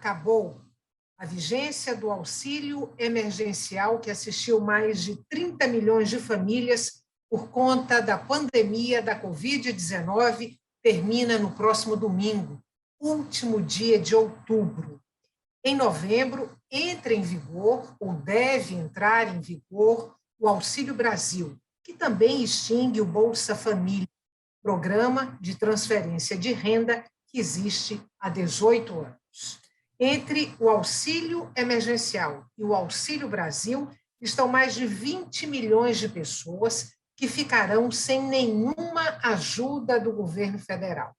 acabou a vigência do auxílio emergencial que assistiu mais de 30 milhões de famílias por conta da pandemia da Covid-19, termina no próximo domingo, último dia de outubro. Em novembro, entra em vigor, ou deve entrar em vigor, o Auxílio Brasil, que também extingue o Bolsa Família, programa de transferência de renda que existe há 18 anos. Entre o auxílio emergencial e o Auxílio Brasil estão mais de 20 milhões de pessoas que ficarão sem nenhuma ajuda do governo federal.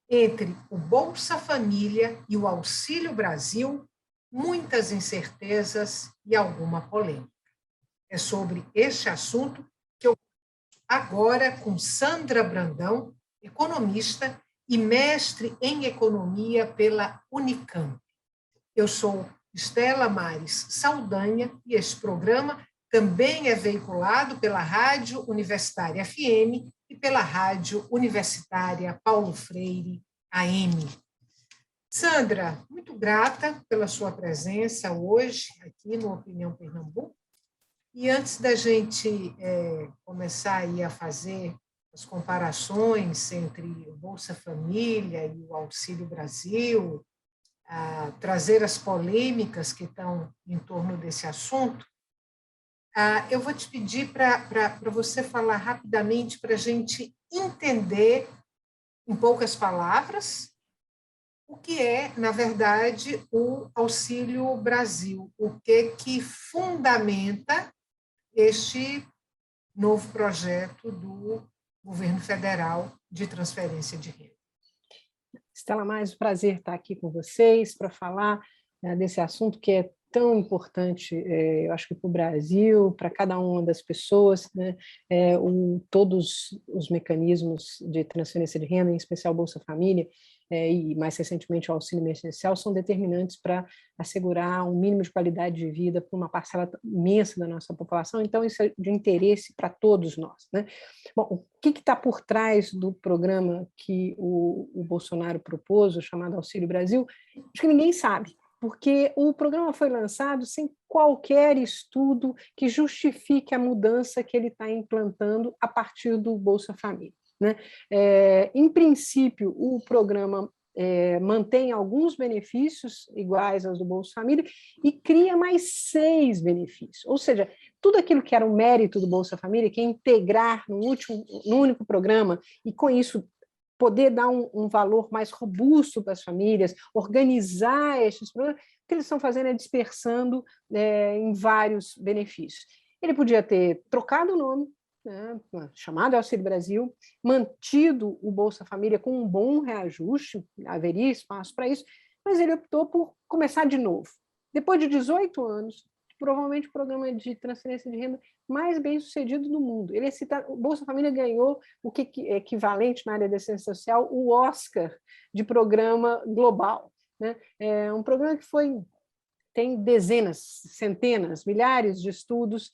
Entre o Bolsa Família e o Auxílio Brasil, muitas incertezas e alguma polêmica. É sobre este assunto que eu agora com Sandra Brandão, economista e mestre em economia pela Unicamp. Eu sou Estela Mares Saldanha e este programa também é veiculado pela Rádio Universitária FM e pela Rádio Universitária Paulo Freire AM. Sandra, muito grata pela sua presença hoje aqui no Opinião Pernambuco. E antes da gente começar aí a fazer as comparações entre o Bolsa Família e o Auxílio Brasil, a trazer as polêmicas que estão em torno desse assunto, eu vou te pedir para você falar rapidamente para a gente entender, em poucas palavras, o que é, na verdade, o Auxílio Brasil, o que fundamenta este novo projeto do governo federal de transferência de renda. Estela, mais um prazer estar aqui com vocês para falar desse assunto que é tão importante, eu acho que para o Brasil, para cada uma das pessoas, né? Todos os mecanismos de transferência de renda, em especial Bolsa Família, e mais recentemente o auxílio emergencial, são determinantes para assegurar um mínimo de qualidade de vida para uma parcela imensa da nossa população, então isso é de interesse para todos nós, né? Bom, o que está por trás do programa que o Bolsonaro propôs, o chamado Auxílio Brasil? Acho que ninguém sabe, porque o programa foi lançado sem qualquer estudo que justifique a mudança que ele está implantando a partir do Bolsa Família, né? Em princípio, o programa mantém alguns benefícios iguais aos do Bolsa Família e cria mais 6 benefícios, ou seja, tudo aquilo que era o mérito do Bolsa Família, que é integrar no único programa e, com isso, poder dar um valor mais robusto para as famílias, organizar esses programas, o que eles estão fazendo é dispersando em vários benefícios. Ele podia ter trocado o nome, né, chamado Auxílio Brasil, mantido o Bolsa Família com um bom reajuste, haveria espaço para isso, mas ele optou por começar de novo. Depois de 18 anos, provavelmente o programa de transferência de renda mais bem sucedido do mundo. Ele é citado, o Bolsa Família ganhou o que é equivalente na área da ciência social, o Oscar de programa global, né? É um programa que tem dezenas, centenas, milhares de estudos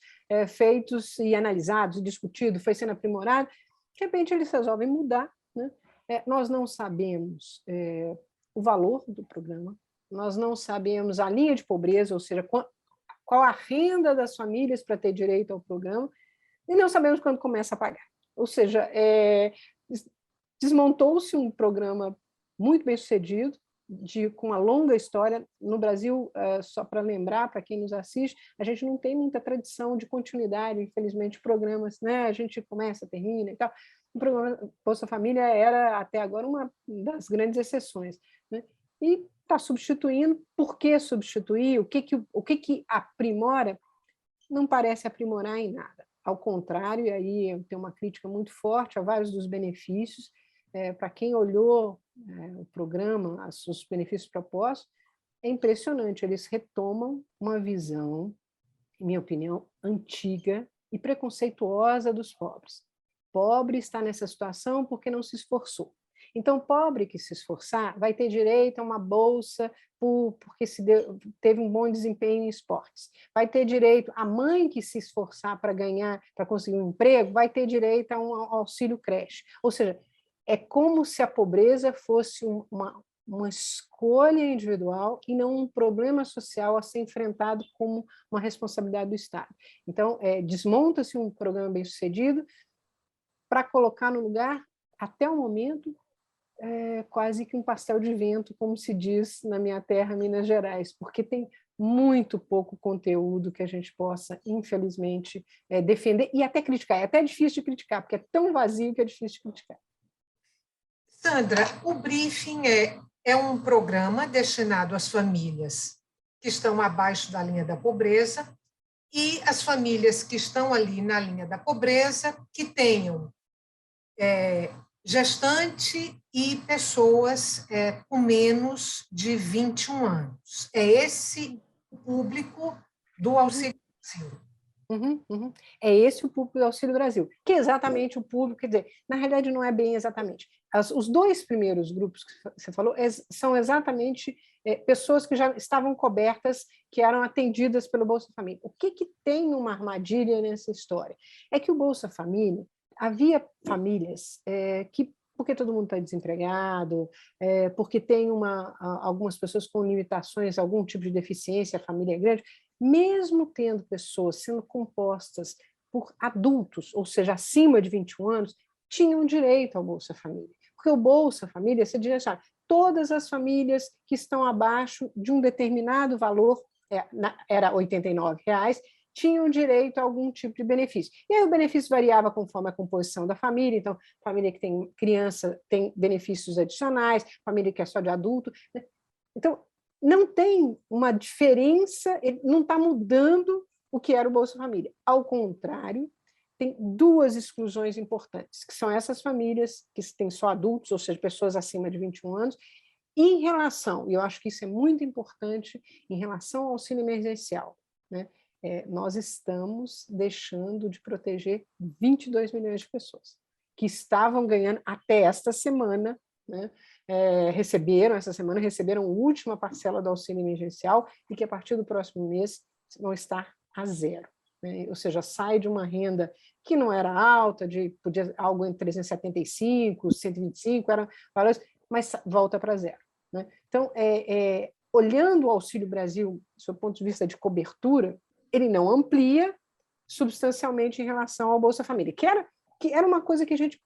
feitos e analisados e discutidos, foi sendo aprimorado. De repente, eles resolvem mudar, né? Nós não sabemos o valor do programa, nós não sabemos a linha de pobreza, ou seja, qual a renda das famílias para ter direito ao programa, e não sabemos quando começa a pagar. Ou seja, desmontou-se um programa muito bem sucedido, com uma longa história. No Brasil, só para lembrar, para quem nos assiste, a gente não tem muita tradição de continuidade, infelizmente, de programas, né? A gente começa, termina e tal. O programa Bolsa Família era, até agora, uma das grandes exceções, né? E está substituindo. Por que substituir? O que aprimora? Não parece aprimorar em nada. Ao contrário, e aí tem uma crítica muito forte a vários dos benefícios. Para quem olhou o programa, os benefícios propostos, é impressionante. Eles retomam uma visão, em minha opinião, antiga e preconceituosa dos pobres. Pobre está nessa situação porque não se esforçou. Então, pobre que se esforçar vai ter direito a uma bolsa porque teve um bom desempenho em esportes. Vai ter direito, a mãe que se esforçar para conseguir um emprego, vai ter direito a um auxílio creche. Ou seja, é como se a pobreza fosse uma escolha individual e não um problema social a ser enfrentado como uma responsabilidade do Estado. Então, desmonta-se um programa bem-sucedido para colocar no lugar, até o momento, quase que um pastel de vento, como se diz na minha terra, Minas Gerais, porque tem muito pouco conteúdo que a gente possa, infelizmente, defender e até criticar. É até difícil de criticar, porque é tão vazio que é difícil de criticar. Sandra, o briefing é um programa destinado às famílias que estão abaixo da linha da pobreza e as famílias que estão ali na linha da pobreza, que tenham gestante e pessoas com menos de 21 anos. É esse o público do Auxílio Brasil. É esse o público do Auxílio Brasil, que é exatamente o público, quer dizer, na realidade não é bem exatamente. Os dois primeiros grupos que você falou são exatamente pessoas que já estavam cobertas, que eram atendidas pelo Bolsa Família. O que tem uma armadilha nessa história? É que o Bolsa Família, havia famílias que, porque todo mundo está desempregado, porque tem algumas pessoas com limitações, algum tipo de deficiência, a família é grande, mesmo tendo pessoas sendo compostas por adultos, ou seja, acima de 21 anos, tinham direito ao Bolsa Família. Porque o Bolsa Família se direciona todas as famílias que estão abaixo de um determinado valor, era R$ 89, tinham direito a algum tipo de benefício. E aí o benefício variava conforme a composição da família, então, família que tem criança tem benefícios adicionais, família que é só de adulto. Então, não tem uma diferença, ele não está mudando o que era o Bolsa Família. Ao contrário, tem duas exclusões importantes, que são essas famílias que têm só adultos, ou seja, pessoas acima de 21 anos, e em relação, e eu acho que isso é muito importante, em relação ao auxílio emergencial, né? Nós estamos deixando de proteger 22 milhões de pessoas, que estavam ganhando até esta semana, né? Essa semana receberam a última parcela do auxílio emergencial e que a partir do próximo mês vão estar a zero, né? Ou seja, sai de uma renda que não era alta, podia algo entre 375, 125, eram valores, mas volta para zero, né? Então, olhando o Auxílio Brasil, do seu ponto de vista de cobertura, ele não amplia substancialmente em relação ao Bolsa Família, que era uma coisa que a gente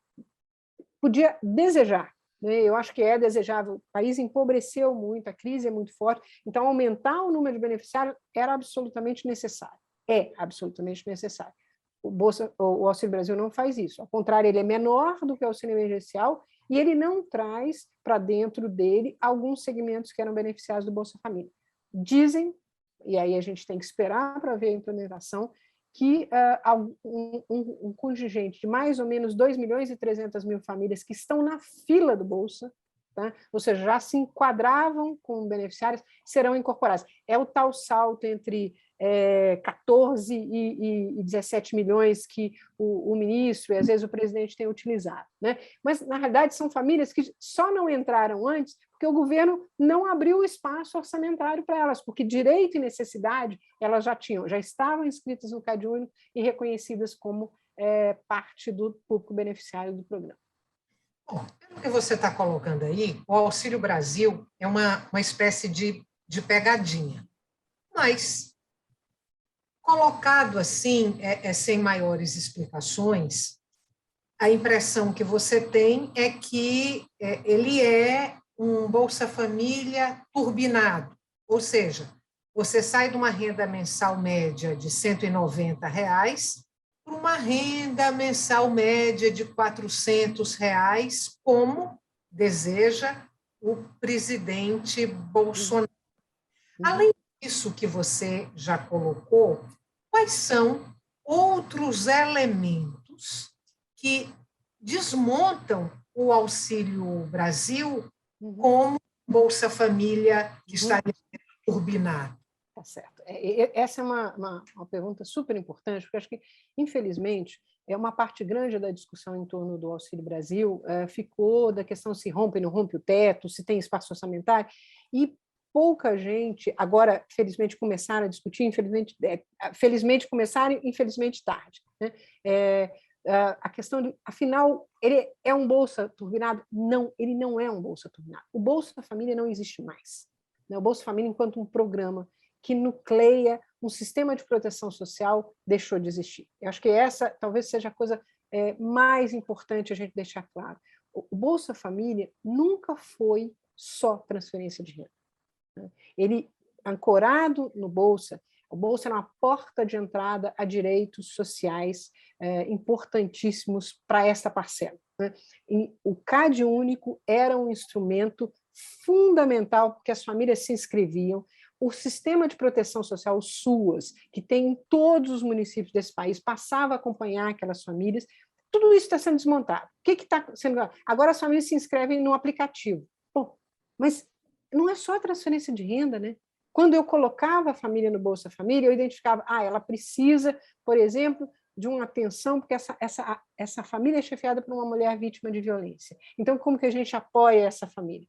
podia desejar. Eu acho que é desejável. O país empobreceu muito, a crise é muito forte, então aumentar o número de beneficiários era absolutamente necessário. É absolutamente necessário. O Auxílio Brasil não faz isso. Ao contrário, ele é menor do que o auxílio emergencial e ele não traz para dentro dele alguns segmentos que eram beneficiados do Bolsa Família. Dizem, e aí a gente tem que esperar para ver a implementação, que um contingente de mais ou menos 2.300.000 famílias que estão na fila do Bolsa, tá? Ou seja, já se enquadravam como beneficiários, serão incorporadas. É o tal salto entre 14 e 17 milhões que o ministro e às vezes o presidente tem utilizado, né? Mas, na realidade, são famílias que só não entraram antes porque o governo não abriu espaço orçamentário para elas, porque direito e necessidade elas já estavam inscritas no CadÚnico e reconhecidas como parte do público beneficiário do programa. Bom, pelo que você está colocando aí, o Auxílio Brasil é uma espécie de pegadinha, mas colocado assim, sem maiores explicações, a impressão que você tem é que ele é um Bolsa Família turbinado, ou seja, você sai de uma renda mensal média de R$ 190 para uma renda mensal média de R$ 400, como deseja o presidente Bolsonaro. Além disso que você já colocou, quais são outros elementos que desmontam o Auxílio Brasil como Bolsa Família que estaria turbinado? Tá certo. Essa é uma pergunta super importante, porque acho que, infelizmente, uma parte grande da discussão em torno do Auxílio Brasil ficou da questão se rompe ou não rompe o teto, se tem espaço orçamentário, e pouca gente, agora, felizmente, começaram a discutir, felizmente começaram, infelizmente, tarde, né? a questão de, afinal, ele é um Bolsa Turbinado? Não, ele não é um Bolsa Turbinado. O Bolsa Família não existe mais. O Bolsa Família, enquanto um programa que nucleia um sistema de proteção social, deixou de existir. Eu acho que essa talvez seja a coisa mais importante a gente deixar claro. O Bolsa Família nunca foi só transferência de renda. Ele, ancorado no Bolsa, o Bolsa era uma porta de entrada a direitos sociais importantíssimos para essa parcela. E o CAD único era um instrumento fundamental, porque as famílias se inscreviam. O sistema de proteção social, o SUAS, que tem em todos os municípios desse país, passava a acompanhar aquelas famílias. Tudo isso está sendo desmontado. O que está sendo... Agora as famílias se inscrevem no aplicativo. Pô, mas não é só transferência de renda, né? Quando eu colocava a família no Bolsa Família, eu identificava, ela precisa, por exemplo, de uma atenção, porque essa família é chefiada por uma mulher vítima de violência. Então, como que a gente apoia essa família?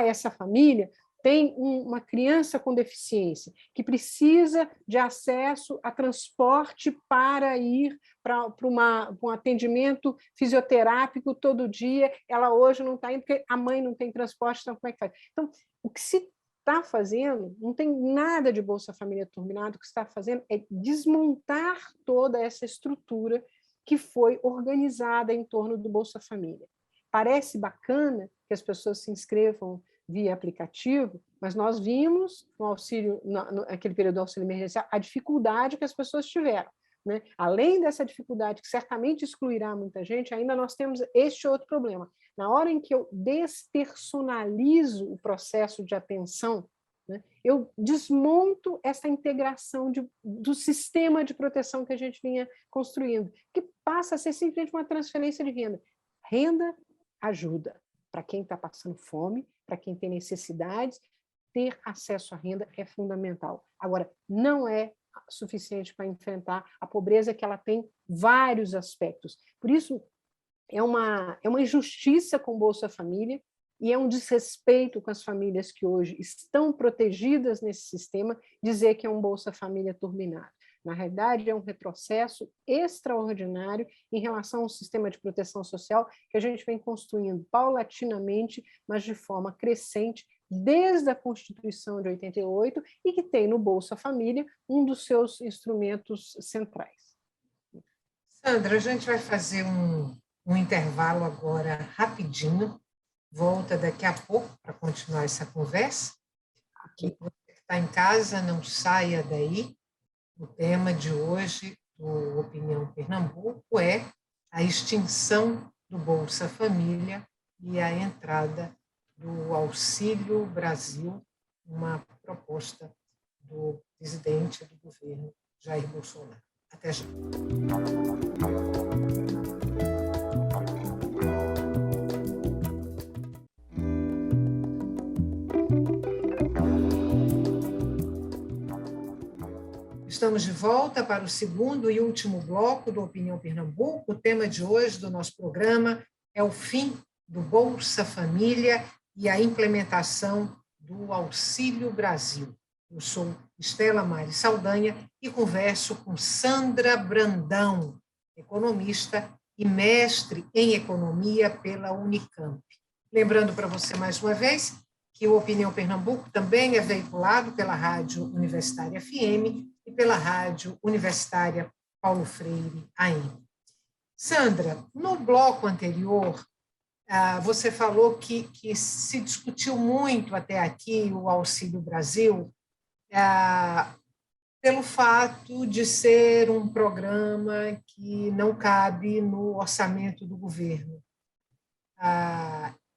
Essa família tem uma criança com deficiência que precisa de acesso a transporte para ir para um atendimento fisioterápico todo dia. Ela hoje não está indo porque a mãe não tem transporte, então como é que faz? Então, o que se está fazendo, não tem nada de Bolsa Família turbinado, o que está fazendo é desmontar toda essa estrutura que foi organizada em torno do Bolsa Família. Parece bacana que as pessoas se inscrevam via aplicativo, mas nós vimos no auxílio, naquele período do auxílio emergencial, a dificuldade que as pessoas tiveram. Né? Além dessa dificuldade, que certamente excluirá muita gente, ainda nós temos este outro problema. Na hora em que eu despersonalizo o processo de atenção, né, eu desmonto essa integração do sistema de proteção que a gente vinha construindo, que passa a ser simplesmente uma transferência de renda. Renda ajuda para quem está passando fome, para quem tem necessidades, ter acesso à renda é fundamental. Agora, não é suficiente para enfrentar a pobreza, que ela tem vários aspectos. Por isso, é uma injustiça com o Bolsa Família e é um desrespeito com as famílias que hoje estão protegidas nesse sistema dizer que é um Bolsa Família turbinado. Na realidade, é um retrocesso extraordinário em relação ao sistema de proteção social que a gente vem construindo paulatinamente, mas de forma crescente, desde a Constituição de 88, e que tem no Bolsa Família um dos seus instrumentos centrais. Sandra, a gente vai fazer um intervalo agora rapidinho, volta daqui a pouco para continuar essa conversa. Okay. Você que está em casa, não saia daí. O tema de hoje do Opinião Pernambuco é a extinção do Bolsa Família e a entrada do Auxílio Brasil, uma proposta do presidente do governo, Jair Bolsonaro. Até já. Estamos de volta para o segundo e último bloco do Opinião Pernambuco. O tema de hoje do nosso programa é o fim do Bolsa Família e a implementação do Auxílio Brasil. Eu sou Estela Mari Saldanha e converso com Sandra Brandão, economista e mestre em economia pela Unicamp. Lembrando para você mais uma vez que o Opinião Pernambuco também é veiculado pela Rádio Universitária FM e pela Rádio Universitária Paulo Freire AM. Sandra, no bloco anterior, você falou que se discutiu muito até aqui o Auxílio Brasil pelo fato de ser um programa que não cabe no orçamento do governo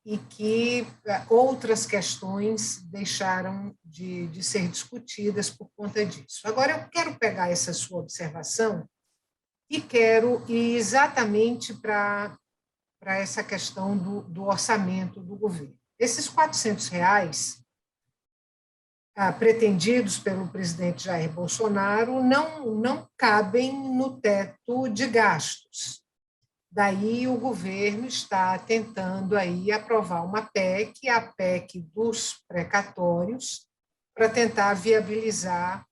e que outras questões deixaram de ser discutidas por conta disso. Agora, eu quero pegar essa sua observação e quero ir exatamente para essa questão do orçamento do governo. Esses R$400 pretendidos pelo presidente Jair Bolsonaro não cabem no teto de gastos. Daí o governo está tentando aí aprovar uma PEC, a PEC dos precatórios, para tentar viabilizar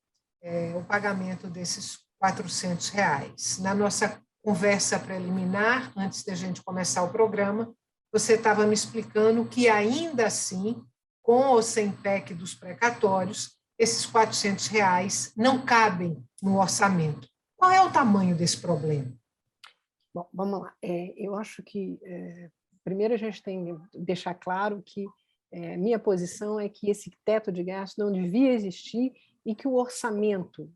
o pagamento desses R$400. Na nossa conversa preliminar, antes da gente começar o programa, você estava me explicando que, ainda assim, com ou sem PEC dos precatórios, esses R$ 400 não cabem no orçamento. Qual é o tamanho desse problema? Bom, vamos lá. Eu acho que, primeiro, a gente tem que deixar claro que minha posição é que esse teto de gastos não devia existir e que o orçamento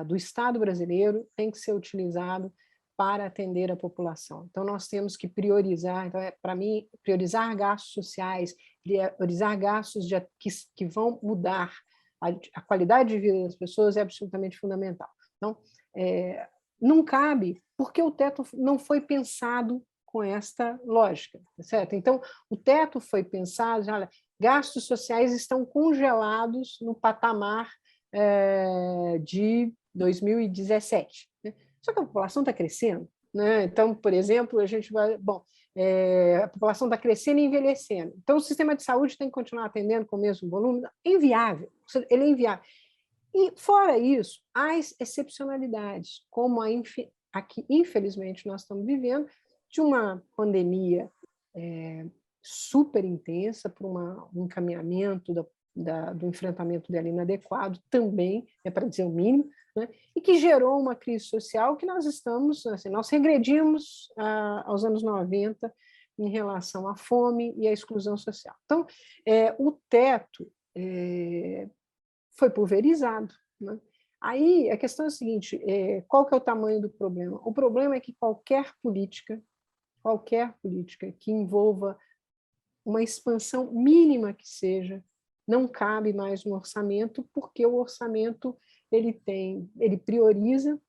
do Estado brasileiro tem que ser utilizado para atender a população. Então, nós temos que priorizar, então, para mim, priorizar gastos sociais, priorizar gastos que vão mudar a qualidade de vida das pessoas é absolutamente fundamental. Então, não cabe, porque o teto não foi pensado com esta lógica, certo? Então, o teto foi pensado, olha, gastos sociais estão congelados no patamar de 2017. Né? Só que a população está crescendo, né? Então, por exemplo, a gente vai... Bom, a população está crescendo e envelhecendo. Então, o sistema de saúde tem que continuar atendendo com o mesmo volume? É inviável. Ele é inviável. E, fora isso, há excepcionalidades, como a que, infelizmente, nós estamos vivendo, de uma pandemia super intensa, por um encaminhamento do enfrentamento dela inadequado, também, para dizer o mínimo, né? E que gerou uma crise social que nós estamos, assim, nós regredimos aos anos 90 em relação à fome e à exclusão social. Então, o teto foi pulverizado. Né? Aí a questão é a seguinte, qual que é o tamanho do problema? O problema é que qualquer política que envolva uma expansão mínima que seja, não cabe mais no orçamento, porque o orçamento ele prioriza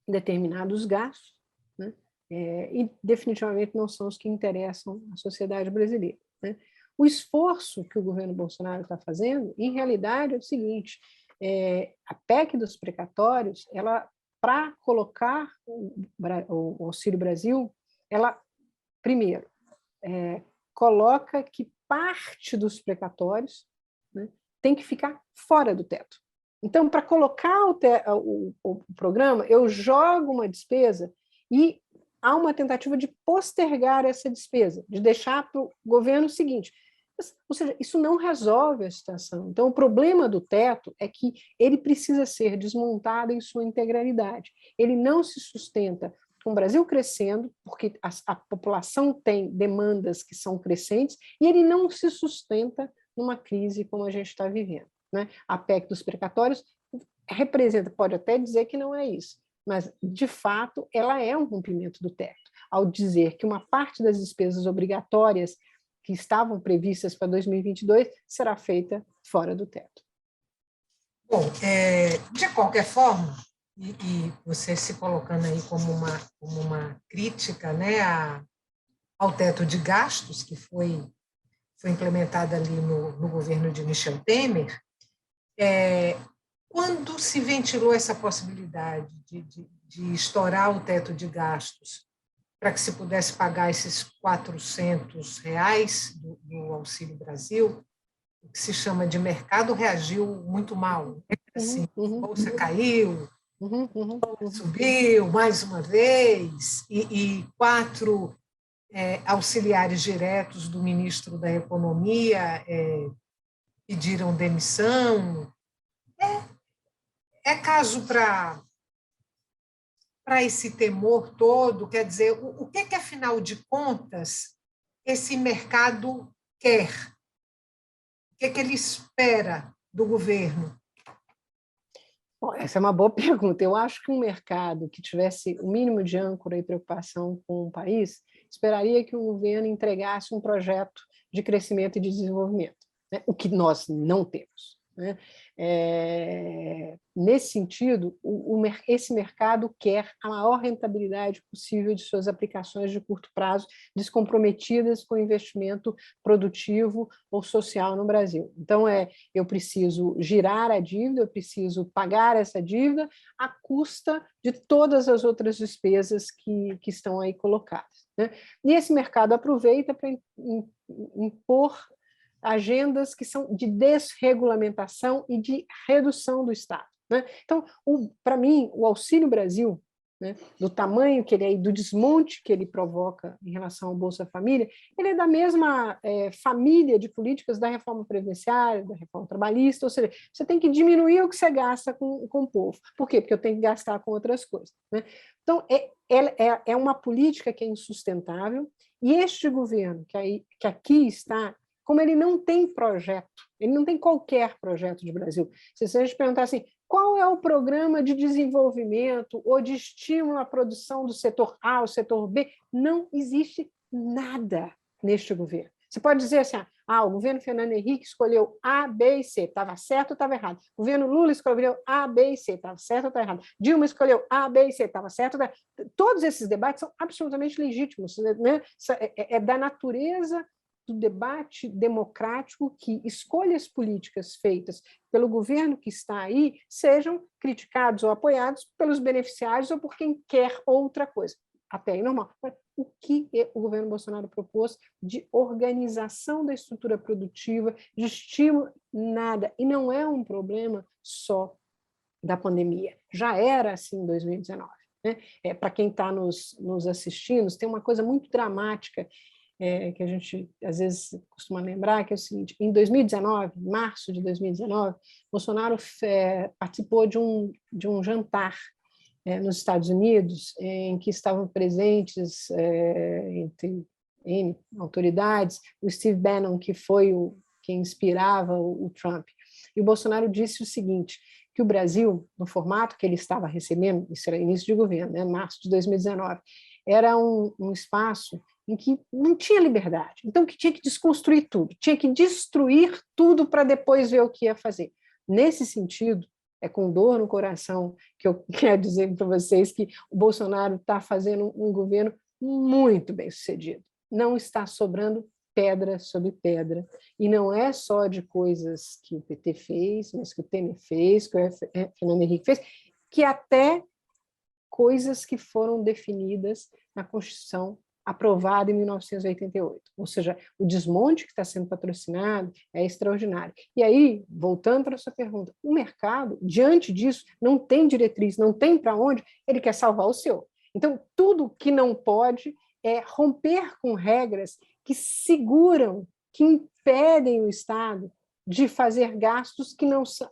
determinados gastos, né? E definitivamente não são os que interessam à sociedade brasileira. Né? O esforço que o governo Bolsonaro está fazendo, em realidade, é o seguinte: a PEC dos precatórios, para colocar o Auxílio Brasil, ela, primeiro, coloca que parte dos precatórios, né, tem que ficar fora do teto. Então, para colocar o programa, eu jogo uma despesa e há uma tentativa de postergar essa despesa, de deixar para o governo o seguinte. Ou seja, isso não resolve a situação. Então, o problema do teto é que ele precisa ser desmontado em sua integralidade. Ele não se sustenta com o Brasil crescendo, porque a população tem demandas que são crescentes, e ele não se sustenta numa crise como a gente está vivendo. Né? A PEC dos precatórios representa, pode até dizer que não é isso, mas, de fato, ela é um rompimento do teto, ao dizer que uma parte das despesas obrigatórias que estavam previstas para 2022 será feita fora do teto. Bom, de qualquer forma, e você se colocando aí como uma crítica, né, ao teto de gastos que foi implementado ali no governo de Michel Temer, quando se ventilou essa possibilidade de estourar o teto de gastos para que se pudesse pagar esses R$ 400 do Auxílio Brasil, o que se chama de mercado reagiu muito mal. Assim, a bolsa caiu, subiu mais uma vez, e 4 auxiliares diretos do ministro da Economia pediram demissão. É caso para esse temor todo, quer dizer, o que, afinal de contas, esse mercado quer? O que ele espera do governo? Bom, essa é uma boa pergunta. Eu acho que um mercado que tivesse o mínimo de âncora e preocupação com o país esperaria que o governo entregasse um projeto de crescimento e de desenvolvimento, né? O que nós não temos. Né? Nesse sentido, esse mercado quer a maior rentabilidade possível de suas aplicações de curto prazo, descomprometidas com investimento produtivo ou social no Brasil. Então, eu preciso girar a dívida, eu preciso pagar essa dívida à custa de todas as outras despesas que estão aí colocadas. Né? E esse mercado aproveita para impor agendas que são de desregulamentação e de redução do Estado. Né? Então, para mim, o Auxílio Brasil né, do tamanho que ele é e do desmonte que ele provoca em relação ao Bolsa Família, ele é da mesma família de políticas da reforma previdenciária, da reforma trabalhista, ou seja, você tem que diminuir o que você gasta com o povo. Por quê? Porque eu tenho que gastar com outras coisas. Né? Então, é uma política que é insustentável, e este governo que aqui está, como ele não tem projeto, ele não tem qualquer projeto de Brasil. Se a gente perguntar assim, qual é o programa de desenvolvimento ou de estímulo à produção do setor A ou setor B? Não existe nada neste governo. Você pode dizer assim, o governo Fernando Henrique escolheu A, B e C, estava certo ou estava errado. O governo Lula escolheu A, B e C, estava certo ou estava errado. Dilma escolheu A, B e C, estava certo ou estava errado. Todos esses debates são absolutamente legítimos, né? É da natureza do debate democrático que escolhas políticas feitas pelo governo que está aí sejam criticados ou apoiados pelos beneficiários ou por quem quer outra coisa. Até aí, normal. O que o governo Bolsonaro propôs de organização da estrutura produtiva, de estímulo, nada. E não é um problema só da pandemia. Já era assim em 2019. Né? Para quem está nos assistindo, tem uma coisa muito dramática que a gente, às vezes, costuma lembrar, que é o seguinte, em 2019, março de 2019, Bolsonaro participou de um jantar nos Estados Unidos, em que estavam presentes, entre N autoridades, o Steve Bannon, que foi quem inspirava o Trump. E o Bolsonaro disse o seguinte, que o Brasil, no formato que ele estava recebendo, isso era início de governo, né, março de 2019, era um espaço em que não tinha liberdade, então que tinha que desconstruir tudo, tinha que destruir tudo para depois ver o que ia fazer. Nesse sentido, é com dor no coração que eu quero dizer para vocês que o Bolsonaro está fazendo um governo muito bem sucedido. Não está sobrando pedra sobre pedra, e não é só de coisas que o PT fez, mas que o Temer fez, que o Fernando Henrique fez, que até coisas que foram definidas na Constituição aprovada em 1988. Ou seja, o desmonte que está sendo patrocinado é extraordinário. E aí, voltando para a sua pergunta, o mercado, diante disso, não tem diretriz, não tem para onde, ele quer salvar o seu. Então, tudo que não pode é romper com regras que seguram, que impedem o Estado de fazer gastos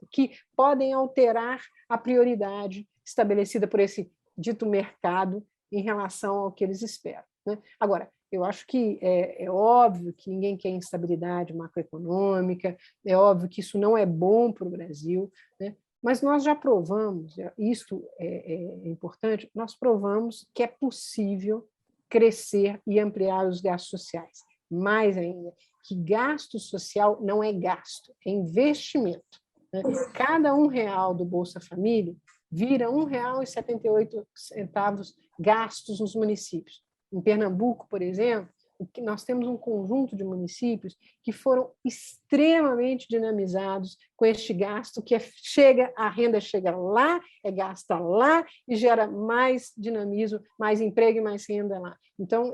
que podem alterar a prioridade estabelecida por esse dito mercado em relação ao que eles esperam. Né? Agora, eu acho que é óbvio que ninguém quer instabilidade macroeconômica, é óbvio que isso não é bom para o Brasil, né? Mas nós já provamos, isto é importante, nós provamos que é possível crescer e ampliar os gastos sociais. Mais ainda, que gasto social não é gasto, é investimento. Né? Cada R$1 do Bolsa Família vira R$1,78 gastos nos municípios. Em Pernambuco, por exemplo, nós temos um conjunto de municípios que foram extremamente dinamizados com este gasto, que a renda chega lá, é gasta lá e gera mais dinamismo, mais emprego e mais renda lá. Então,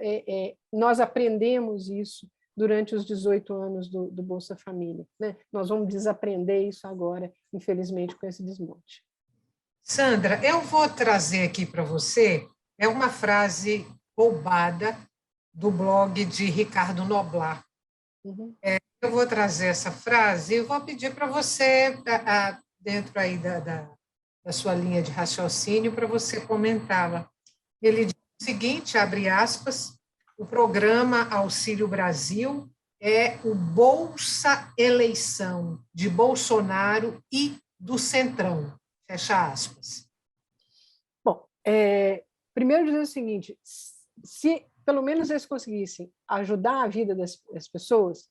nós aprendemos isso durante os 18 anos do Bolsa Família. Né? Nós vamos desaprender isso agora, infelizmente, com esse desmonte. Sandra, eu vou trazer aqui para você, uma frase roubada do blog de Ricardo Noblar. Uhum. Eu vou trazer essa frase e vou pedir para você, dentro aí da sua linha de raciocínio, para você comentá-la. Ele diz o seguinte, abre aspas, o programa Auxílio Brasil é o Bolsa Eleição de Bolsonaro e do Centrão. Fecha aspas. Bom, primeiro dizer o seguinte, se pelo menos eles conseguissem ajudar a vida das pessoas,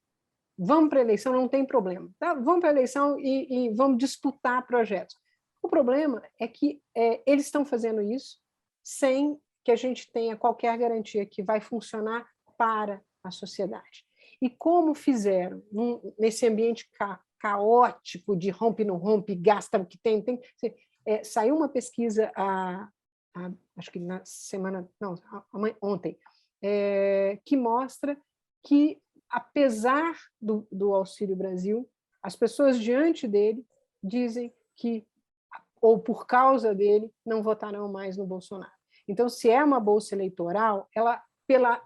vamos para a eleição, não tem problema. Tá? Vamos para a eleição e vamos disputar projetos. O problema é que eles estão fazendo isso sem que a gente tenha qualquer garantia que vai funcionar para a sociedade. E como fizeram nesse ambiente caótico de rompe, não rompe, gasta o que tem. Saiu uma pesquisa, acho que na semana, não, ontem, que mostra que, apesar do Auxílio Brasil, as pessoas diante dele dizem que, ou por causa dele, não votarão mais no Bolsonaro. Então, se é uma bolsa eleitoral, ela, pela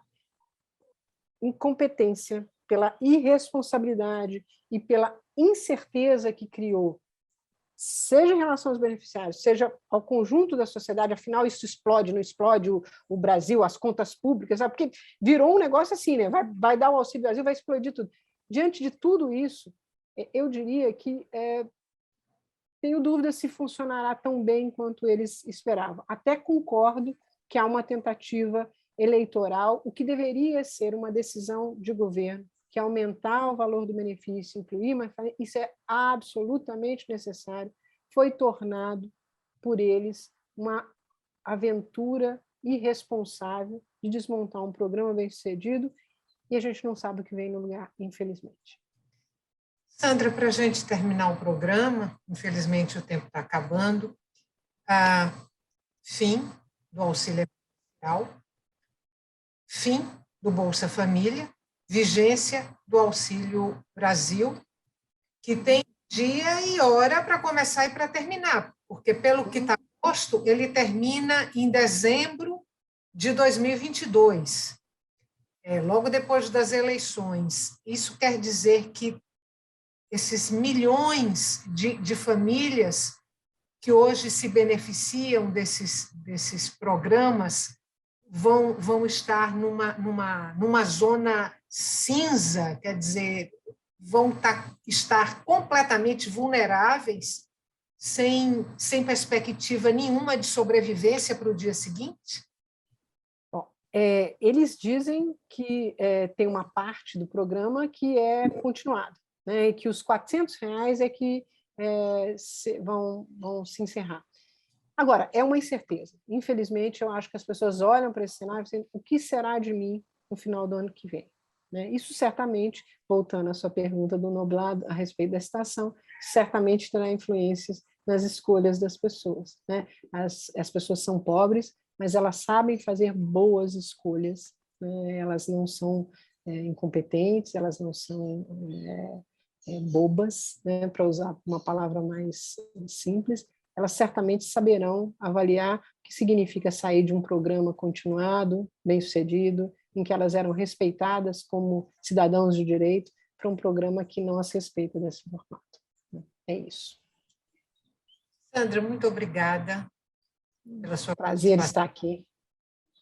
incompetência, pela irresponsabilidade e pela incerteza que criou, seja em relação aos beneficiários, seja ao conjunto da sociedade, afinal isso explode, não explode o Brasil, as contas públicas, sabe? Porque virou um negócio assim, né? Vai dar o Auxílio Brasil, vai explodir tudo. Diante de tudo isso, eu diria que tenho dúvida se funcionará tão bem quanto eles esperavam. Até concordo que há uma tentativa eleitoral, o que deveria ser uma decisão de governo, que é aumentar o valor do benefício, incluir, mas isso é absolutamente necessário, foi tornado por eles uma aventura irresponsável de desmontar um programa bem-sucedido e a gente não sabe o que vem no lugar, infelizmente. Sandra, para a gente terminar o programa, infelizmente o tempo está acabando, fim do auxílio emergencial, fim do Bolsa Família, vigência do Auxílio Brasil, que tem dia e hora para começar e para terminar, porque, pelo que está posto, ele termina em dezembro de 2022, logo depois das eleições. Isso quer dizer que esses milhões de famílias que hoje se beneficiam desses programas vão estar numa zona cinza, quer dizer, vão estar completamente vulneráveis, sem perspectiva nenhuma de sobrevivência para o dia seguinte? Bom, eles dizem que tem uma parte do programa que é continuado, né, e que os R$ 400 é que vão se encerrar. Agora, é uma incerteza. Infelizmente, eu acho que as pessoas olham para esse cenário e dizem, o que será de mim no final do ano que vem? Né? Isso certamente, voltando à sua pergunta do Noblado a respeito da situação, certamente terá influências nas escolhas das pessoas. Né? As pessoas são pobres, mas elas sabem fazer boas escolhas, né? Elas não são incompetentes, elas não são bobas, né? Para usar uma palavra mais simples, elas certamente saberão avaliar o que significa sair de um programa continuado, bem-sucedido, em que elas eram respeitadas como cidadãos de direito, para um programa que não as respeita desse formato. É isso. Sandra, muito obrigada pela sua prazer estar aqui.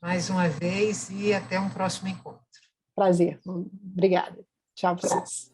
Mais uma vez e até um próximo encontro. Prazer. Obrigada. Tchau para vocês.